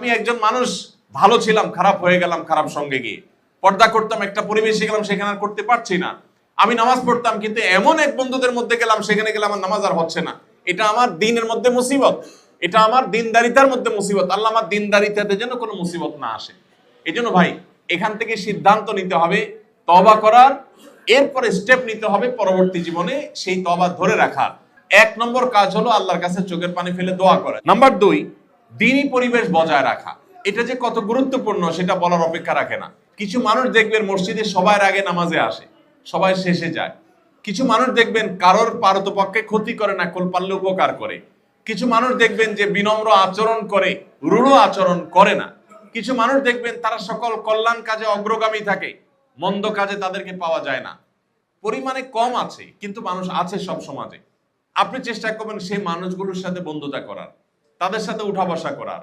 আমি একজন মানুষ ভালো ছিলাম, খারাপ হয়ে গেলাম খারাপ সঙ্গে গিয়ে। পর্দা করতাম, একটা পরিবেশে গেলাম, সেখানে আর করতে পারছি না। আমি নামাজ পড়তাম, কিন্তু এমন এক বন্ধুদের মধ্যে গেলাম, সেখানে গেলে আমার নামাজ আর হচ্ছে না। এটা আমার দিনের মধ্যে মুসিবত, এটা আমার দিনদারিতার মধ্যে মুসিবত। আল্লাহ আমার দিনদারিতাতে যেন কোনো মুসিবত না আসে। এই জন্য ভাই, এখান থেকে সিদ্ধান্ত নিতে হবে তওবা করার, এরপরে স্টেপ নিতে হবে পরবর্তী জীবনে সেই তওবা ধরে রাখার। 1 নম্বর কাজ হলো আল্লাহর কাছে চোখের পানি ফেলে দোয়া করা। নাম্বার 2, দ্বীনি পরিবেশ বজায় রাখা। এটা যে কত গুরুত্বপূর্ণ সেটা বলার অপেক্ষা রাখে না। কিছু মানুষ দেখবেন মসজিদে সবার আগে নামাজে আসে, সবাই শেষে যায়। কিছু মানুষ দেখবেন কারোর পারতপক্ষে ক্ষতি করে না, কোল পারলে উপকার করে। কিছু মানুষ দেখবেন যে বিনম্র আচরণ করে, রূঢ় আচরণ করে না। কিছু মানুষ দেখবেন তারা সকল কল্যাণ কাজে অগ্রগামী থাকে, মন্দ কাজে তাদেরকে পাওয়া যায় না। পরিমাণে কম আছে, কিন্তু মানুষ আছে সব সমাজে। আপনি চেষ্টা করবেন সেই মানুষগুলোর সাথে বন্ধুতা করার, তাদের সাথে উঠা বসা করার,